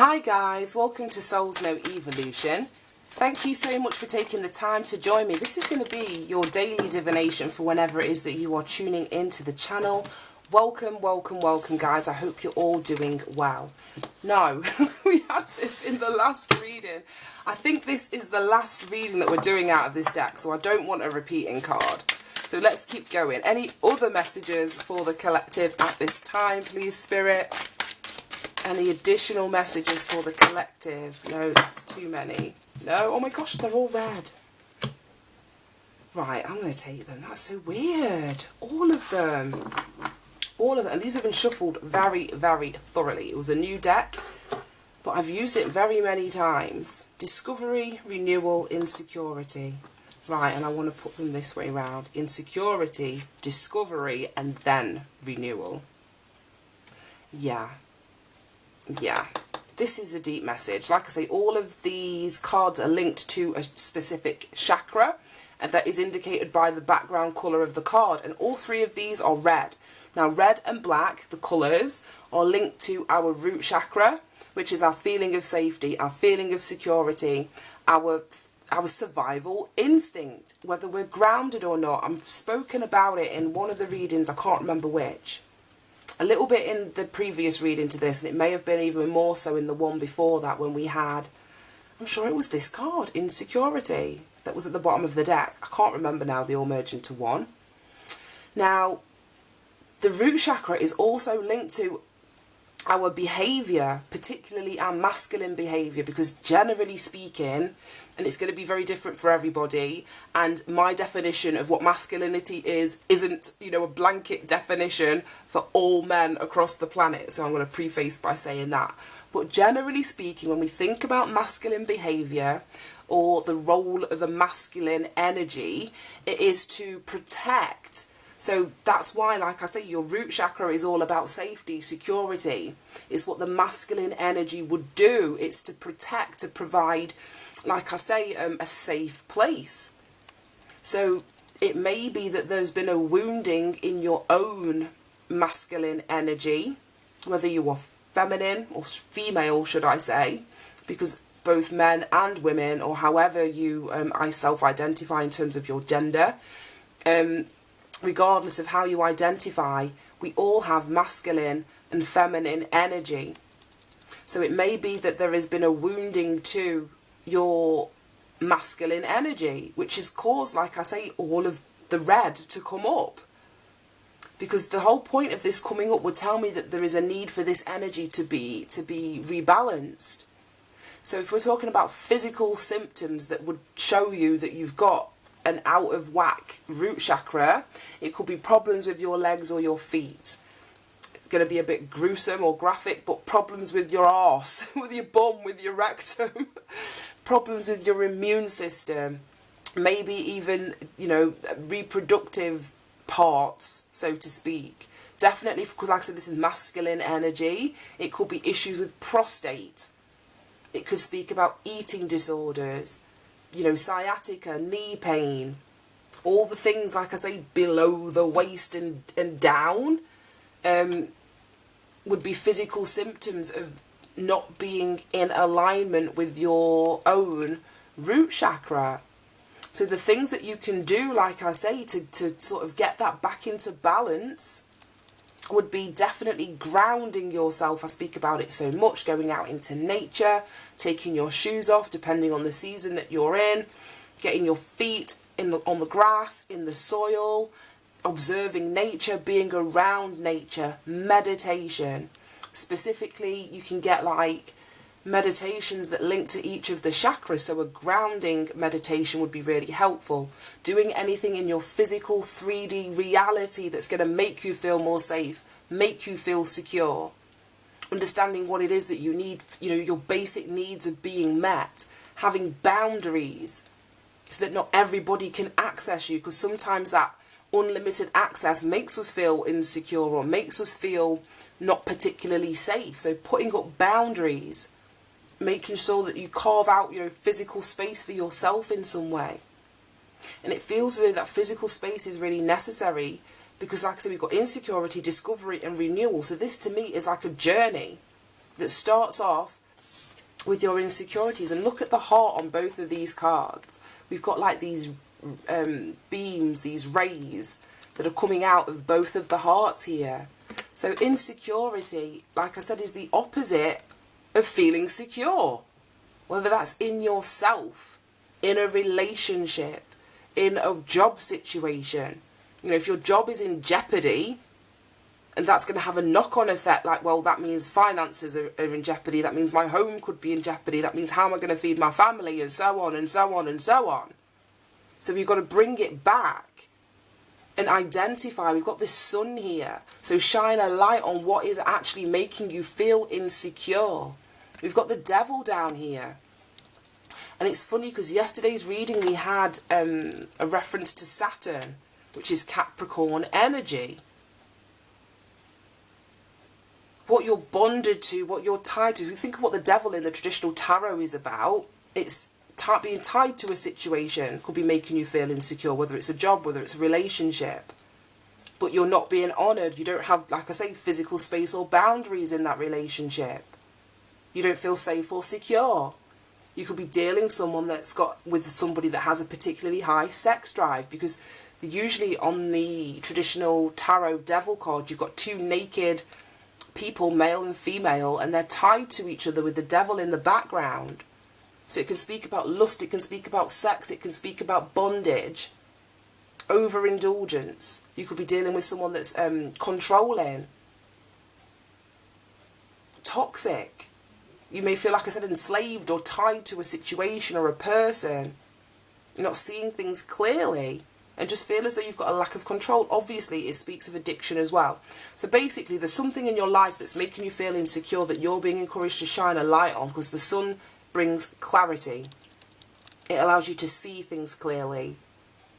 Hi guys, welcome to Souls No Evolution. Thank you so much for taking the time to join me. This is going to be your daily divination for whenever it is that you are tuning into the channel. Welcome, welcome, welcome guys. I hope you're all doing well. Now, we had this in the last reading. I think this is the last reading that we're doing out of this deck, so I don't want a repeating card. So let's keep going. Any other messages for the collective at this time, please, Spirit? Any additional messages for the collective? No, that's too many. No, oh my gosh, they're all red. Right, I'm going to take them. That's so weird. All of them. All of them. And these have been shuffled very, very thoroughly. It was a new deck, but I've used it very many times. Discovery, renewal, insecurity. Right, and I want to put them this way round. Insecurity, discovery, and then renewal. Yeah. Yeah, this is a deep message. Like I say, all of these cards are linked to a specific chakra, and that is indicated by the background colour of the card. And all three of these are red. Now, red and black, the colours, are linked to our root chakra, which is our feeling of safety, our feeling of security, our survival instinct, whether we're grounded or not. I'm spoken about it in one of the readings, I can't remember which. A little bit in the previous reading to this, and it may have been even more so in the one before that, when we had, I'm sure it was this card, Insecurity, that was at the bottom of the deck. I can't remember now, they all merged into one. Now, the root chakra is also linked to our behaviour, particularly our masculine behaviour, because generally speaking, and it's going to be very different for everybody, and my definition of what masculinity isn't, you know, a blanket definition for all men across the planet, so I'm going to preface by saying that. But generally speaking, when we think about masculine behaviour or the role of a masculine energy, it is to protect. So that's why, like I say, your root chakra is all about safety, security. It's what the masculine energy would do. It's to protect, to provide, like I say, a safe place. So it may be that there's been a wounding in your own masculine energy, whether you are feminine or female, should I say, because both men and women, or however you self-identify in terms of your gender, regardless of how you identify, we all have masculine and feminine energy. So it may be that there has been a wounding to your masculine energy, which has caused, like I say, all of the red to come up. Because the whole point of this coming up would tell me that there is a need for this energy to be rebalanced. So if we're talking about physical symptoms that would show you that you've got an out of whack root chakra, it could be problems with your legs or your feet. It's going to be a bit gruesome or graphic, but problems with your arse, with your bum, with your rectum, problems with your immune system, maybe even, you know, reproductive parts, so to speak. Definitely, because like I said, this is masculine energy. It could be issues with prostate. It could speak about eating disorders, you know, sciatica, knee pain, all the things, like I say, below the waist and down, would be physical symptoms of not being in alignment with your own root chakra. So the things that you can do, like I say, to sort of get that back into balance would be definitely grounding yourself. I speak about it so much, going out into nature, taking your shoes off depending on the season that you're in, getting your feet on the grass, in the soil, observing nature, being around nature, meditation. Specifically, you can get like meditations that link to each of the chakras, so a grounding meditation would be really helpful. Doing anything in your physical 3D reality that's going to make you feel more safe, make you feel secure. Understanding what it is that you need, you know, your basic needs of being met. Having boundaries so that not everybody can access you, because sometimes that unlimited access makes us feel insecure or makes us feel not particularly safe. So putting up boundaries, making sure that you carve out, you know, physical space for yourself in some way. And it feels as though that physical space is really necessary because, like I said, we've got insecurity, discovery and renewal. So this to me is like a journey that starts off with your insecurities. And look at the heart on both of these cards. We've got like these beams, these rays that are coming out of both of the hearts here. So insecurity, like I said, is the opposite of feeling secure. Whether that's in yourself, in a relationship, in a job situation. You know, if your job is in jeopardy, and that's going to have a knock-on effect, like, well, that means finances are in jeopardy, that means my home could be in jeopardy, that means how am I going to feed my family, and so on, and so on, and so on. So we've got to bring it back and identify. We've got this sun here, so shine a light on what is actually making you feel insecure. We've got the devil down here. And it's funny because yesterday's reading we had a reference to Saturn, which is Capricorn energy. What you're bonded to, what you're tied to. If you think of what the devil in the traditional tarot is about, it's being tied to a situation could be making you feel insecure, whether it's a job, whether it's a relationship. But you're not being honoured. You don't have, like I say, physical space or boundaries in that relationship. You don't feel safe or secure. You could be dealing with somebody that has a particularly high sex drive, because usually on the traditional tarot devil card, you've got two naked people, male and female, and they're tied to each other with the devil in the background. So it can speak about lust, it can speak about sex, it can speak about bondage, overindulgence. You could be dealing with someone that's controlling, toxic. You may feel, like I said, enslaved or tied to a situation or a person. You're not seeing things clearly and just feel as though you've got a lack of control. Obviously, it speaks of addiction as well. So basically, there's something in your life that's making you feel insecure that you're being encouraged to shine a light on, because the sun brings clarity. It allows you to see things clearly.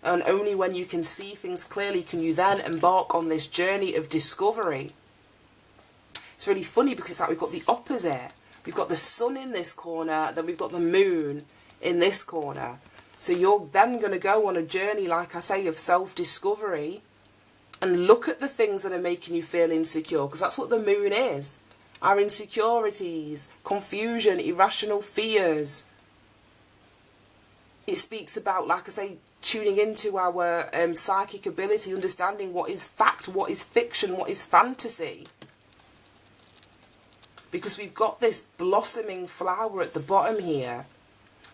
And only when you can see things clearly can you then embark on this journey of discovery. It's really funny because it's like we've got the opposite. We've got the sun in this corner, then we've got the moon in this corner. So you're then going to go on a journey, like I say, of self-discovery and look at the things that are making you feel insecure, because that's what the moon is. Our insecurities, confusion, irrational fears. It speaks about, like I say, tuning into our psychic ability, understanding what is fact, what is fiction, what is fantasy. Because we've got this blossoming flower at the bottom here.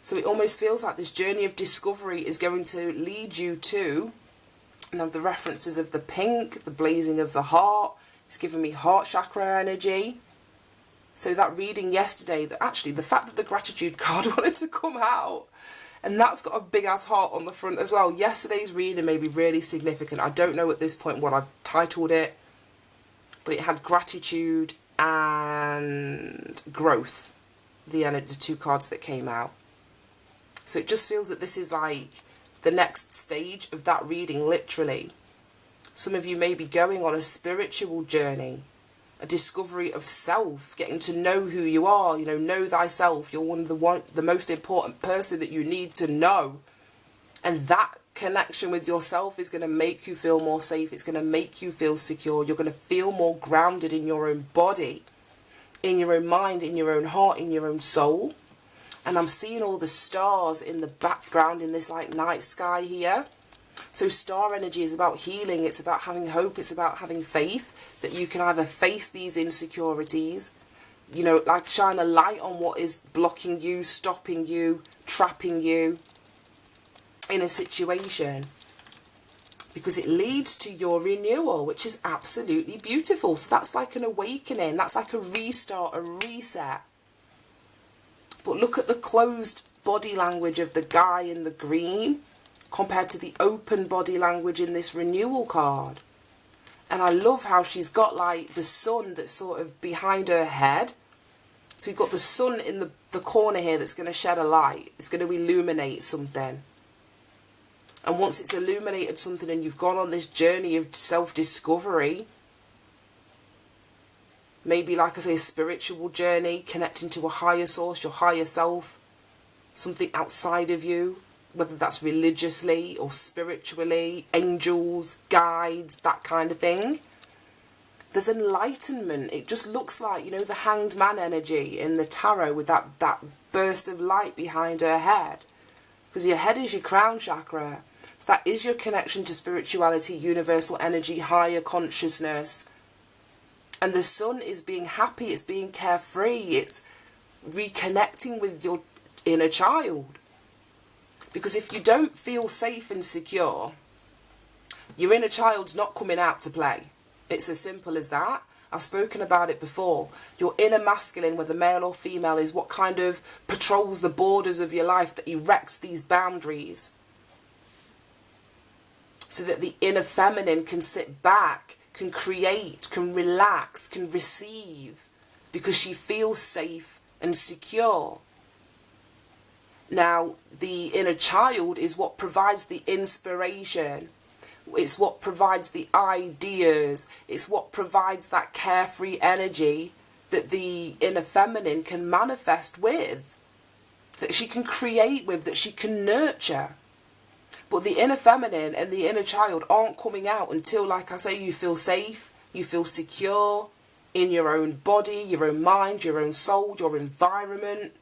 So it almost feels like this journey of discovery is going to lead you to, now the references of the pink, the blazing of the heart, it's giving me heart chakra energy. So that reading yesterday, that actually the fact that the gratitude card wanted to come out, and that's got a big ass heart on the front as well. Yesterday's reading may be really significant. I don't know at this point what I've titled it, but it had gratitude and growth, the two cards that came out. So it just feels that this is like the next stage of that reading, literally. Some of you may be going on a spiritual journey, a discovery of self, getting to know who you are, know thyself. You're the most important person that you need to know. And that connection with yourself is going to make you feel more safe. It's going to make you feel secure. You're going to feel more grounded in your own body, in your own mind, in your own heart, in your own soul. And I'm seeing all the stars in the background in this like night sky here. So star energy is about healing. It's about having hope. It's about having faith that you can either face these insecurities, like shine a light on what is blocking you, stopping you, trapping you in a situation, because it leads to your renewal, which is absolutely beautiful. So that's like an awakening. That's like a restart, a reset. But look at the closed body language of the guy in the green compared to the open body language in this renewal card. And I love how she's got like the sun that's sort of behind her head. So you've got the sun in the corner here that's going to shed a light. It's going to illuminate something. And once it's illuminated something and you've gone on this journey of self-discovery, maybe, like I say, a spiritual journey, connecting to a higher source, your higher self, something outside of you, whether that's religiously or spiritually, angels, guides, that kind of thing. There's enlightenment. It just looks like, you know, the Hanged Man energy in the tarot with that burst of light behind her head. Because your head is your crown chakra. So that is your connection to spirituality, universal energy, higher consciousness. And the sun is being happy, it's being carefree, it's reconnecting with your inner child. Because if you don't feel safe and secure, your inner child's not coming out to play. It's as simple as that. I've spoken about it before. Your inner masculine, whether male or female, is what kind of patrols the borders of your life, that erects these boundaries. So that the inner feminine can sit back, can create, can relax, can receive. Because she feels safe and secure. Now, the inner child is what provides the inspiration. It's what provides the ideas. It's what provides that carefree energy that the inner feminine can manifest with. That she can create with, that she can nurture. But the inner feminine and the inner child aren't coming out until, like I say, you feel safe, you feel secure in your own body, your own mind, your own soul, your environment.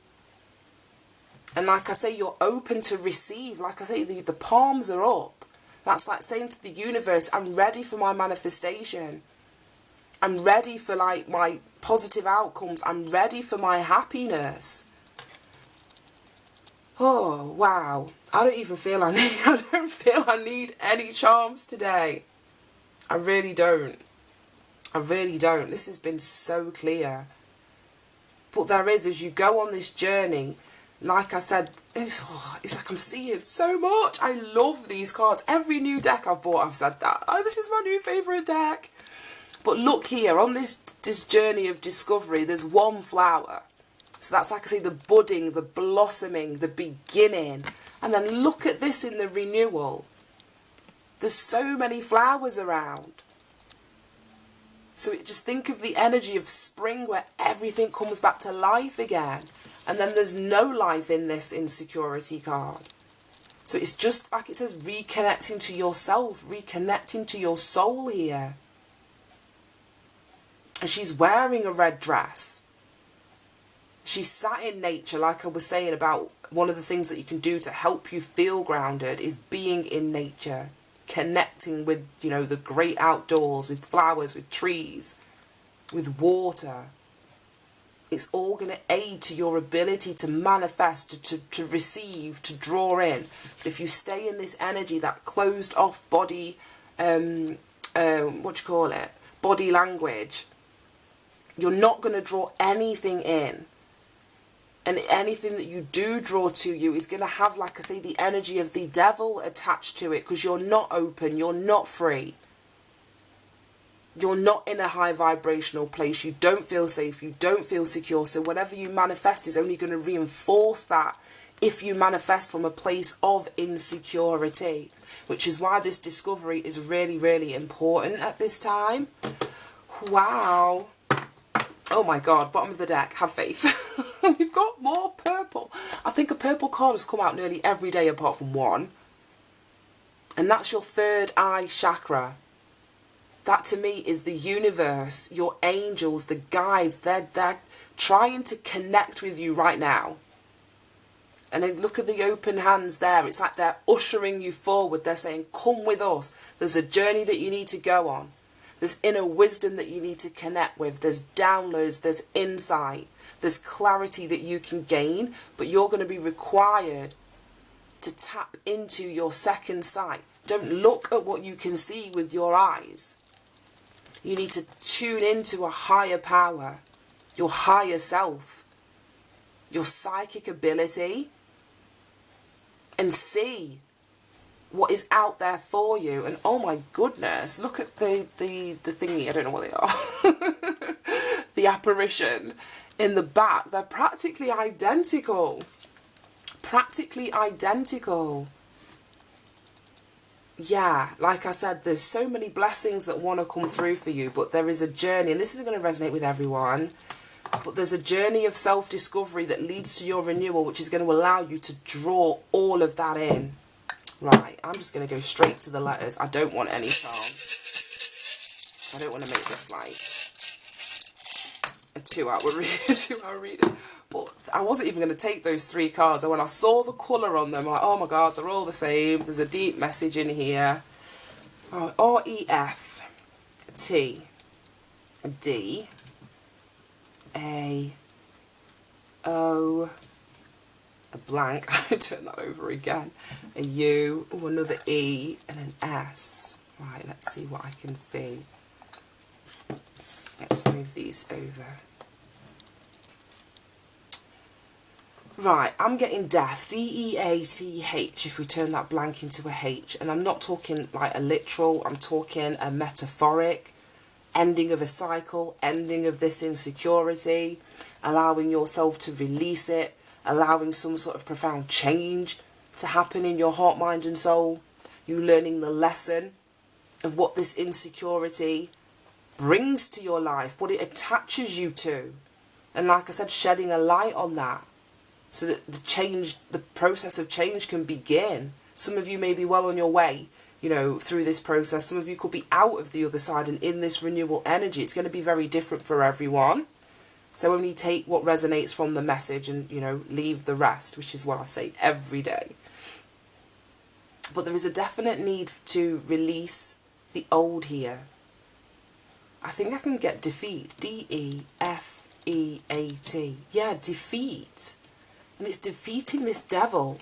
And like I say, you're open to receive. Like I say, the palms are up. That's like saying to the universe, I'm ready for my manifestation. I'm ready for like my positive outcomes. I'm ready for my happiness. Oh, wow. I don't feel I need any charms today. I really don't. I really don't. This has been so clear. But there is, as you go on this journey, like I said, it's like I'm seeing so much. I love these cards. Every new deck I've bought, I've said that. Oh, this is my new favourite deck. But look here, on this journey of discovery, there's one flower. So that's, like I say, the budding, the blossoming, the beginning. And then look at this in the renewal. There's so many flowers around. So just think of the energy of spring where everything comes back to life again. And then there's no life in this insecurity card. So it's just like it says, reconnecting to yourself, reconnecting to your soul here. And she's wearing a red dress. She's sat in nature, like I was saying about one of the things that you can do to help you feel grounded is being in nature. Connecting with, you know, the great outdoors, with flowers, with trees, with water. It's all going to aid to your ability to manifest, to receive, to draw in. But if you stay in this energy, that closed off body, body language, you're not going to draw anything in. And anything that you do draw to you is going to have, like I say, the energy of the devil attached to it, because you're not open, you're not free. You're not in a high vibrational place, you don't feel safe, you don't feel secure. So whatever you manifest is only going to reinforce that if you manifest from a place of insecurity. Which is why this discovery is really, really important at this time. Wow. Oh my God, bottom of the deck, have faith. We've got more purple. I think a purple card has come out nearly every day apart from one. And that's your third eye chakra. That to me is the universe, your angels, the guides. They're trying to connect with you right now. And then look at the open hands there. It's like they're ushering you forward. They're saying, come with us. There's a journey that you need to go on. There's inner wisdom that you need to connect with. There's downloads, there's insight, there's clarity that you can gain, but you're going to be required to tap into your second sight. Don't look at what you can see with your eyes. You need to tune into a higher power, your higher self, your psychic ability, and see what is out there for you. And oh my goodness, look at the thingy, I don't know what they are. The apparition in the back. They're practically identical. Practically identical. Yeah, like I said, there's so many blessings that want to come through for you, but there is a journey, and this isn't going to resonate with everyone, but there's a journey of self-discovery that leads to your renewal, which is going to allow you to draw all of that in. Right, I'm just going to go straight to the letters. I don't want any charms. I don't want to make this like a 2-hour reading. But I wasn't even going to take those 3 cards. And when I saw the colour on them, I'm like, oh my God, they're all the same. There's a deep message in here. Oh, R-E-F-T D A O, a blank, I turn that over again, a U, oh, another E, and an S. Right, let's see what I can see. Let's move these over. Right, I'm getting death, D-E-A-T-H, if we turn that blank into a H. And I'm not talking like a literal, I'm talking a metaphoric. Ending of a cycle, ending of this insecurity, allowing yourself to release it, allowing some sort of profound change to happen in your heart, mind and soul. You learning the lesson of what this insecurity brings to your life, what it attaches you to. And like I said, shedding a light on that so that the process of change can begin. Some of you may be well on your way, you know, through this process. Some of you could be out of the other side and in this renewal energy. It's going to be very different for everyone. So only take what resonates from the message and, you know, leave the rest, which is what I say every day. But there is a definite need to release the old here. I think I can get defeat. D-E-F-E-A-T. Yeah, defeat. And it's defeating this devil.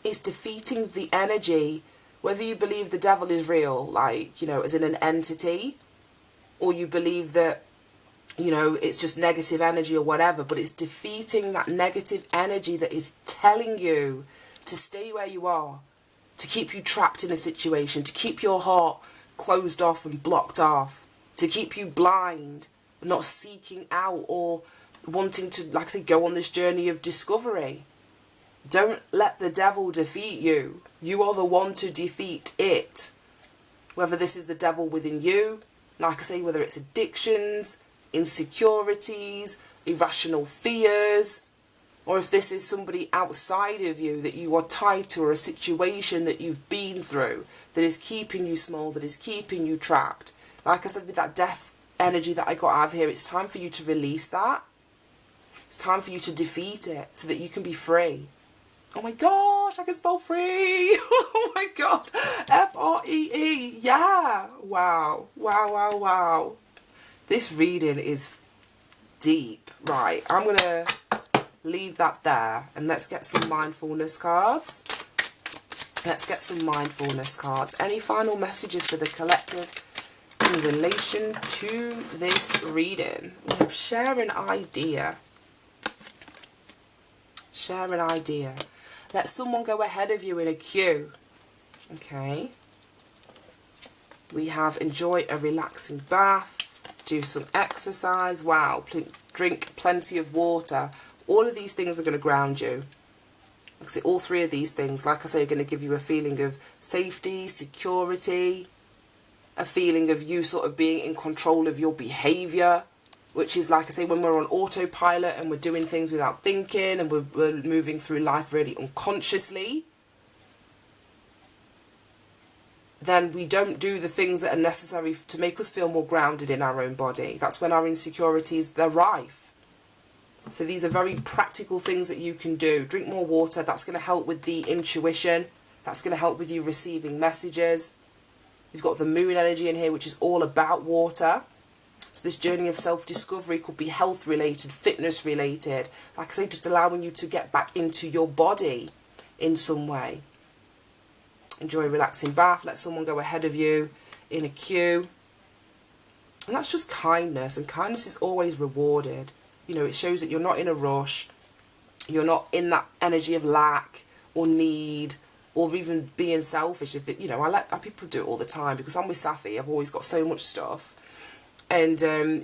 It's defeating the energy. Whether you believe the devil is real, like, you know, as in an entity, or you believe that, you know, it's just negative energy or whatever, but it's defeating that negative energy that is telling you to stay where you are, to keep you trapped in a situation, to keep your heart closed off and blocked off, to keep you blind, not seeking out or wanting to, like I say, go on this journey of discovery. Don't let the devil defeat you. You are the one to defeat it. Whether this is the devil within you, like I say, whether it's addictions, insecurities, irrational fears, or if this is somebody outside of you that you are tied to, or a situation that you've been through that is keeping you small, that is keeping you trapped. Like I said, with that death energy that I got out of here, it's time for you to release that. It's time for you to defeat it so that you can be free. Oh my gosh, I can spell free. Oh my God. F-R-E-E. Yeah. Wow. Wow, wow, wow. This reading is deep. Right. I'm going to leave that there and let's get some mindfulness cards. Let's get some mindfulness cards. Any final messages for the collective in relation to this reading? Share an idea. Share an idea. Let someone go ahead of you in a queue. Okay. We have enjoy a relaxing bath. Do some exercise. Wow. Drink plenty of water. All of these things are going to ground you. Like I say, all 3 of these things, like I say, are going to give you a feeling of safety, security, a feeling of you sort of being in control of your behaviour. Which is, like I say, when we're on autopilot and we're doing things without thinking and we're moving through life really unconsciously, then we don't do the things that are necessary to make us feel more grounded in our own body. That's when our insecurities, they're rife. So these are very practical things that you can do. Drink more water. That's going to help with the intuition. That's going to help with you receiving messages. We've got the moon energy in here, which is all about water. So this journey of self-discovery could be health related, fitness related. Like I say, just allowing you to get back into your body in some way. Enjoy a relaxing bath. Let someone go ahead of you in a queue. And that's just kindness. And kindness is always rewarded. You know, it shows that you're not in a rush. You're not in that energy of lack or need or even being selfish. You know, I let people do it all the time because I'm with Safi. I've always got so much stuff. And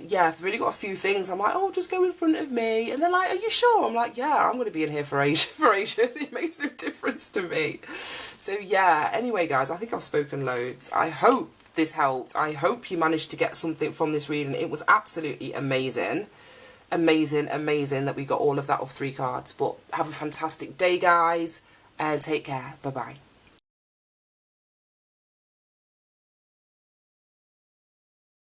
yeah, I've really got a few things. I'm like, oh, just go in front of me. And they're like, are you sure? I'm like, yeah, I'm going to be in here for ages. It makes no difference to me. So yeah, anyway, guys, I think I've spoken loads. I hope this helped. I hope you managed to get something from this reading. It was absolutely amazing. Amazing, amazing that we got all of that off 3 cards. But have a fantastic day, guys. And take care. Bye-bye.